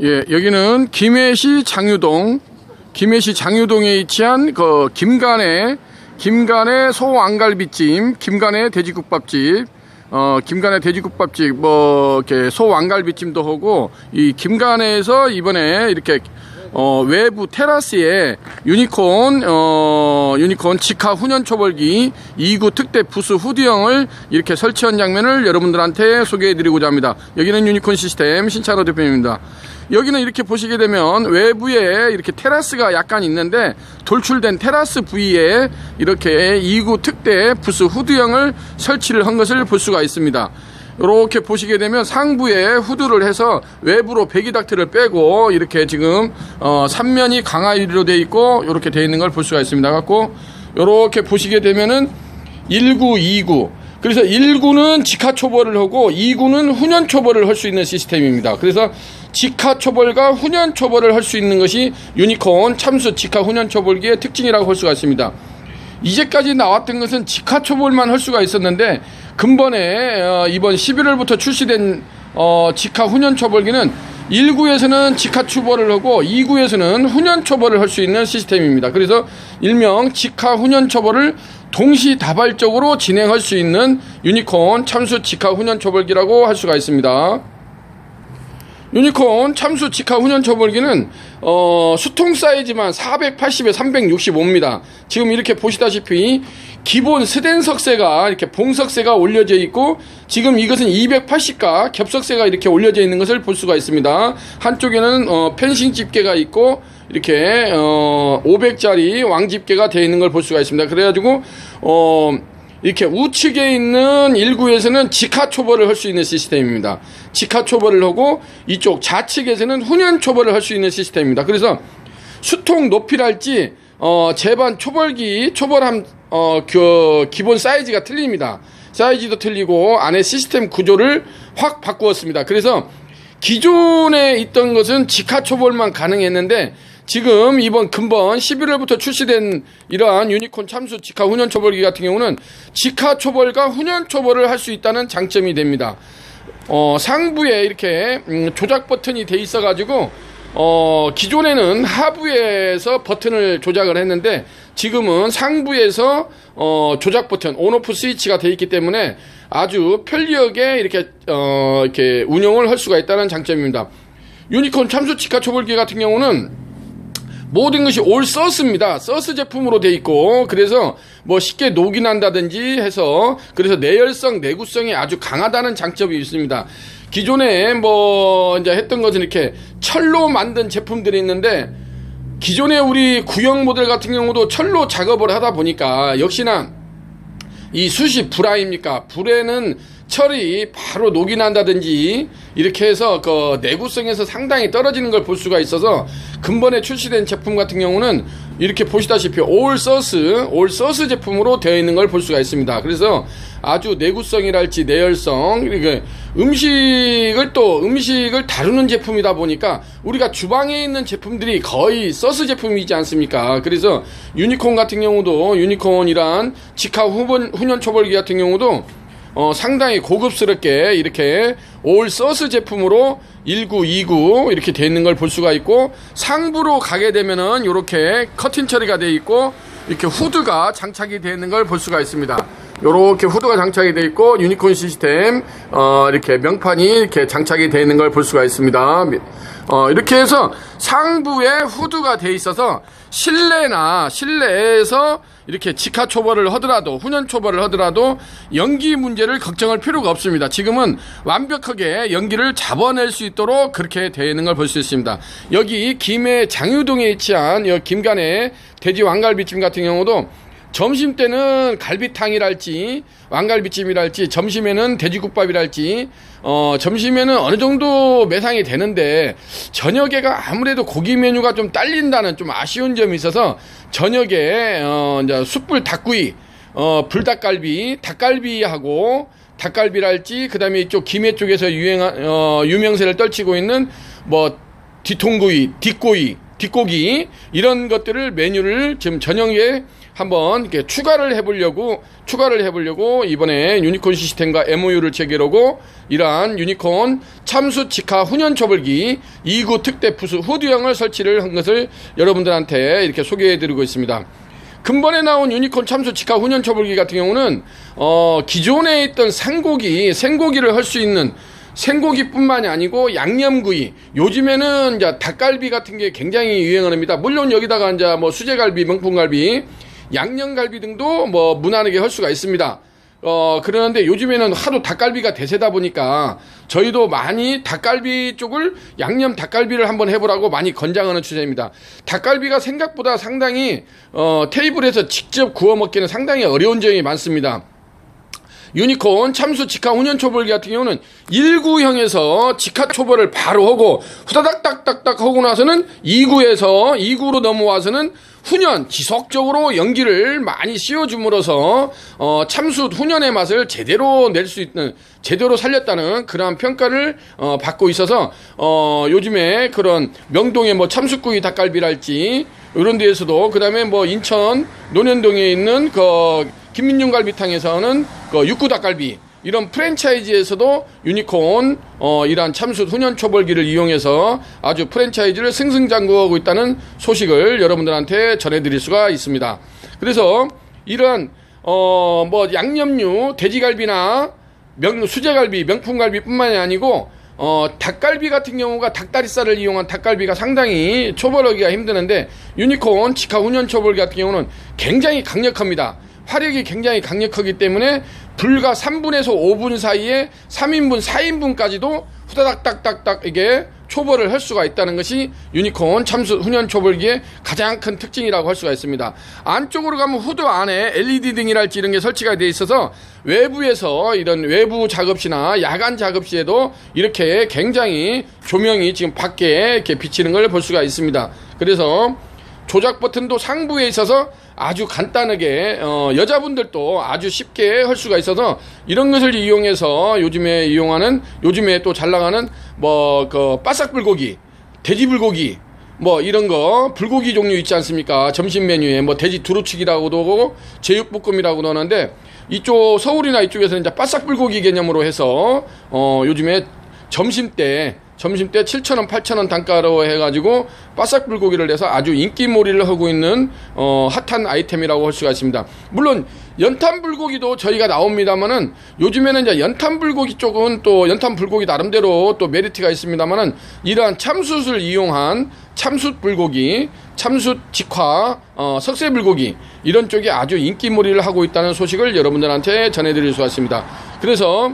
예, 여기는 김해시 장유동에 위치한 그 김간의 소왕갈비찜, 김간의 돼지국밥집, 김간의 돼지국밥집, 뭐 이렇게 소왕갈비찜도 하고, 이 김간에서 이번에 이렇게 외부 테라스에 유니콘 직화 훈연 초벌기 2구 특대 부스 후드형을 이렇게 설치한 장면을 여러분들한테 소개해드리고자 합니다. 여기는 유니콘 시스템 신찬호 대표님입니다. 여기는 이렇게 보시게 되면 외부에 이렇게 테라스가 약간 있는데, 돌출된 테라스 부위에 이렇게 2구 특대 부스 후드형을 설치를 한 것을 볼 수가 있습니다. 이렇게 보시게 되면 상부에 후드를 해서 외부로 배기닥트를 빼고 이렇게 지금 3면이 강화 유리로 되어 있고 이렇게 되어 있는 걸 볼 수가 있습니다. 갖고 이렇게 보시게 되면은 1구, 2구, 그래서 1구는 직화 초벌을 하고 2구는 훈연 초벌을 할 수 있는 시스템입니다. 그래서 직화 초벌과 훈연 초벌을 할 수 있는 것이 유니콘 참수 직화 훈연 초벌기의 특징이라고 할 수가 있습니다. 이제까지 나왔던 것은 직화 초벌만 할 수가 있었는데, 근본에 이번 11월부터 출시된 직화 훈연 초벌기는 1구에서는 직화 초벌을 하고 2구에서는 훈연 초벌을 할 수 있는 시스템입니다. 그래서 일명 직화 훈연 초벌을 동시다발적으로 진행할 수 있는 유니콘 참수 직화 훈연 초벌기라고 할 수가 있습니다. 유니콘 참수 직화 훈연 초벌기는 수통 사이즈만 480에 365입니다. 지금 이렇게 보시다시피 기본 스댄 석쇠가 이렇게 봉석쇠가 올려져 있고, 지금 이것은 280가 겹석쇠가 이렇게 올려져 있는 것을 볼 수가 있습니다. 한쪽에는 펜싱 집게가 있고 이렇게 500짜리 왕집게가 되어 있는 걸 볼 수가 있습니다. 그래가지고 이렇게 우측에 있는 1구에서는 직화 초벌을 할 수 있는 시스템입니다. 직화 초벌을 하고 이쪽 좌측에서는 훈연 초벌을 할 수 있는 시스템입니다. 그래서 수통 높이랄지 제반 초벌기 초벌함 기본 사이즈가 틀립니다. 사이즈도 틀리고 안에 시스템 구조를 확 바꾸었습니다. 그래서 기존에 있던 것은 직화 초벌만 가능했는데, 지금 이번 근본 11월부터 출시된 이러한 유니콘 참수 직화 훈연 초벌기 같은 경우는 직화 초벌과 훈연 초벌을 할 수 있다는 장점이 됩니다. 상부에 이렇게 조작 버튼이 돼 있어 가지고 기존에는 하부에서 버튼을 조작을 했는데, 지금은 상부에서 조작 버튼 온오프 스위치가 돼 있기 때문에 아주 편리하게 이렇게 운영을 할 수가 있다는 장점입니다. 유니콘 참수 직화 초벌기 같은 경우는 모든 것이 올 서스입니다. 서스 제품으로 돼 있고, 그래서 뭐 쉽게 녹이 난다든지 해서, 그래서 내열성, 내구성이 아주 강하다는 장점이 있습니다. 기존에 뭐 이제 했던 것은 이렇게 철로 만든 제품들이 있는데, 기존에 우리 구형 모델 같은 경우도 철로 작업을 하다 보니까 역시나 이 숯이 불 아닙니까? 불에는 철이 바로 녹이 난다든지 이렇게 해서 그 내구성에서 상당히 떨어지는 걸 볼 수가 있어서, 근본에 출시된 제품 같은 경우는 이렇게 보시다시피 올 서스 제품으로 되어 있는 걸 볼 수가 있습니다. 그래서 아주 내구성이랄지 내열성, 이렇게 음식을 다루는 제품이다 보니까 우리가 주방에 있는 제품들이 거의 서스 제품이지 않습니까? 그래서 유니콘 같은 경우도, 유니콘이란 직화 훈연 초벌기 같은 경우도 상당히 고급스럽게 이렇게 올 서스 제품으로 1구, 2구 이렇게 되어 있는 걸 볼 수가 있고, 상부로 가게 되면은 이렇게 커팅 처리가 되어 있고 이렇게 후드가 장착이 되어 있는 걸 볼 수가 있습니다. 이렇게 후드가 장착이 되어 있고 유니콘 시스템 이렇게 명판이 이렇게 장착이 되어 있는 걸 볼 수가 있습니다. 이렇게 해서 상부에 후드가 되어 있어서 실내에서 이렇게 직화 초벌을 하더라도, 훈연 초벌을 하더라도 연기 문제를 걱정할 필요가 없습니다. 지금은 완벽하게 연기를 잡아낼 수 있도록 그렇게 되어 있는 걸 볼 수 있습니다. 여기 김해 장유동에 위치한 여기 김간의 돼지 왕갈비찜 같은 경우도 점심 때는 갈비탕이랄지 왕갈비찜이랄지, 점심에는 돼지국밥이랄지, 점심에는 어느 정도 매상이 되는데 저녁에가 아무래도 고기 메뉴가 좀 딸린다는 좀 아쉬운 점이 있어서, 저녁에 이제 숯불 닭구이, 불닭갈비, 닭갈비하고 닭갈비랄지, 그다음에 이쪽 김해 쪽에서 유명세를 떨치고 있는 뭐 뒤통구이, 뒷구이, 뒷고기 이런 것들을 메뉴를 지금 저녁에 한번 이렇게 추가를 해보려고 이번에 유니콘 시스템과 MOU를 체결하고 이러한 유니콘 참수 직화 훈연 초벌기 2구 특대 부수 후드형을 설치를 한 것을 여러분들한테 이렇게 소개해드리고 있습니다. 근본에 나온 유니콘 참수 직화 훈연 초벌기 같은 경우는 기존에 있던 생고기를 할 수 있는 생고기뿐만이 아니고 양념구이, 요즘에는 이제 닭갈비 같은 게 굉장히 유행을 합니다. 물론 여기다가 이제 뭐 수제갈비, 명품갈비, 양념갈비 등도 뭐 무난하게 할 수가 있습니다. 그러는데 요즘에는 하도 닭갈비가 대세다 보니까 저희도 많이 닭갈비 쪽을 양념 닭갈비를 한번 해보라고 많이 권장하는 추세입니다. 닭갈비가 생각보다 상당히 테이블에서 직접 구워 먹기는 상당히 어려운 점이 많습니다. 유니콘 참수 직화 훈연 초벌기 같은 경우는 1구형에서 직화 초벌을 바로 하고 후다닥 딱딱딱 하고 나서는 2구로 넘어와서는 훈연 지속적으로 연기를 많이 씌워줌으로써 참수 훈연의 맛을 제대로 낼 수 있는, 제대로 살렸다는 그러한 평가를 받고 있어서 요즘에 그런 명동의 뭐 참수구이 닭갈비랄지 이런 데에서도, 그 다음에 뭐 인천 논현동에 있는 그 김민중 갈비탕에서는 그 육구 닭갈비 이런 프랜차이즈에서도 유니콘 이러한 참수 훈연 초벌기를 이용해서 아주 프랜차이즈를 승승장구하고 있다는 소식을 여러분들한테 전해드릴 수가 있습니다. 그래서 이런 뭐 양념류 돼지갈비나 수제갈비, 명품갈비뿐만이 아니고 닭갈비 같은 경우가 닭다리살을 이용한 닭갈비가 상당히 초벌하기가 힘드는데 유니콘 직화 훈연 초벌기 같은 경우는 굉장히 강력합니다. 화력이 굉장히 강력하기 때문에 불과 3분에서 5분 사이에 3인분, 4인분까지도 후다닥 딱딱딱 이게 초벌을 할 수가 있다는 것이 유니콘 참수 훈연 초벌기의 가장 큰 특징이라고 할 수가 있습니다. 안쪽으로 가면 후드 안에 LED 등이랄지 이런 게 설치가 되어 있어서 외부에서 이런 외부 작업시나 야간 작업시에도 이렇게 굉장히 조명이 지금 밖에 이렇게 비치는 걸 볼 수가 있습니다. 그래서 조작 버튼도 상부에 있어서 아주 간단하게 여자분들도 아주 쉽게 할 수가 있어서 이런 것을 이용해서 요즘에 또 잘 나가는 뭐 그 바싹 불고기, 돼지 불고기 뭐 이런 거 불고기 종류 있지 않습니까? 점심 메뉴에 뭐 돼지 두루치기라고도 하고 제육볶음이라고도 하는데 이쪽 서울이나 이쪽에서는 이제 바싹 불고기 개념으로 해서 요즘에 점심 때 7,000원, 8,000원 단가로 해가지고 바싹 불고기를 내서 아주 인기몰이를 하고 있는 핫한 아이템이라고 할 수가 있습니다. 물론 연탄 불고기도 저희가 나옵니다만은 요즘에는 이제 연탄 불고기 쪽은 또 연탄 불고기 나름대로 또 메리트가 있습니다만은 이러한 참숯을 이용한 참숯 불고기, 참숯 직화, 석쇠 불고기 이런 쪽이 아주 인기몰이를 하고 있다는 소식을 여러분들한테 전해드릴 수가 있습니다. 그래서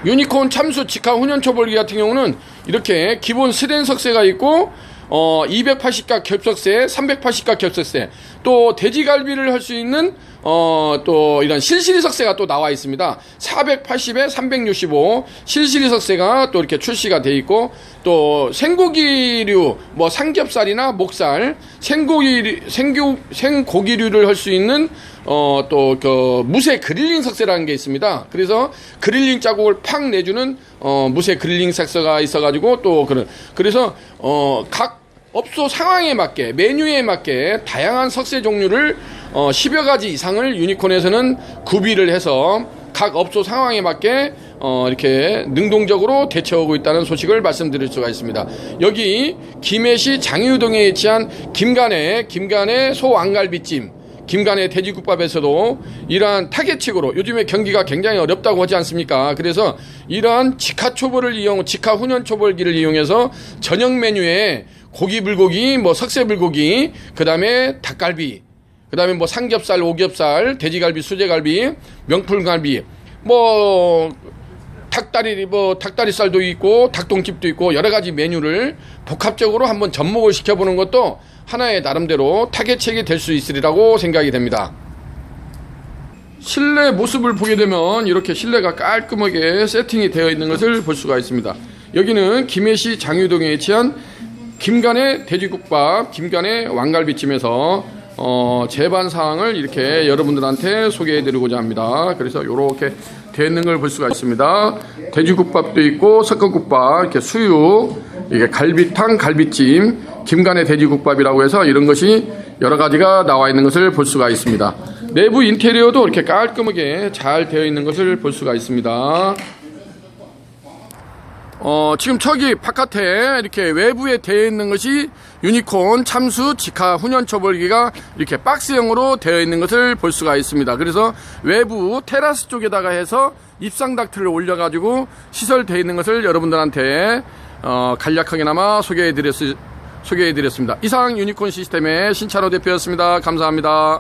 유니콘 참수 직화 훈연 초벌기 같은 경우는 이렇게 기본 스댄 석쇠가 있고 280각 겹석쇠, 380각 겹석쇠, 또 돼지갈비를 할 수 있는 또 이런 실시리 석쇠가 또 나와 있습니다. 480에 365 실시리 석쇠가 또 이렇게 출시가 돼 있고, 또 생고기류 뭐 삼겹살이나 목살, 생고기류를 할 수 있는 또 그 무쇠 그릴링 석쇠라는 게 있습니다. 그래서 그릴링 자국을 팍 내주는 무쇠 그릴링 석쇠가 있어가지고 또 그래서 각 업소 상황에 맞게 메뉴에 맞게 다양한 석쇠 종류를 10여 가지 이상을 유니콘에서는 구비를 해서 각 업소 상황에 맞게 이렇게 능동적으로 대처하고 있다는 소식을 말씀드릴 수가 있습니다. 여기 김해시 장유동에 위치한 김간의 소왕갈비찜, 김간의 돼지국밥에서도 이러한 타겟식으로 요즘에 경기가 굉장히 어렵다고 하지 않습니까? 그래서 이러한 직화 훈연 초벌기를 이용해서 저녁 메뉴에 고기 불고기, 뭐 석쇠 불고기, 그 다음에 닭갈비, 그 다음에 뭐 삼겹살, 오겹살, 돼지갈비, 수제갈비, 명품갈비, 뭐 닭다리살도 있고 닭똥집도 있고 여러 가지 메뉴를 복합적으로 한번 접목을 시켜보는 것도 하나의 나름대로 타겟책이 될 수 있으리라고 생각이 됩니다. 실내 모습을 보게 되면 이렇게 실내가 깔끔하게 세팅이 되어 있는 것을 볼 수가 있습니다. 여기는 김해시 장유동에 위치한 김간의 돼지국밥, 김간의 왕갈비찜에서 제반 사항을 이렇게 여러분들한테 소개해드리고자 합니다. 그래서 이렇게 되어 있는 걸 볼 수가 있습니다. 돼지국밥도 있고 석가국밥, 이렇게 수육, 이게 갈비탕, 갈비찜, 김간의 돼지국밥이라고 해서 이런 것이 여러 가지가 나와 있는 것을 볼 수가 있습니다. 내부 인테리어도 이렇게 깔끔하게 잘 되어 있는 것을 볼 수가 있습니다. 지금 저기 바깥에 이렇게 외부에 되어 있는 것이 유니콘 참수 직화 훈연 초벌기가 이렇게 박스형으로 되어 있는 것을 볼 수가 있습니다. 그래서 외부 테라스 쪽에다가 해서 입상 닥트를 올려가지고 시설되어 있는 것을 여러분들한테 간략하게나마 소개해드렸습니다. 이상 유니콘 시스템의 신찬호 대표였습니다. 감사합니다.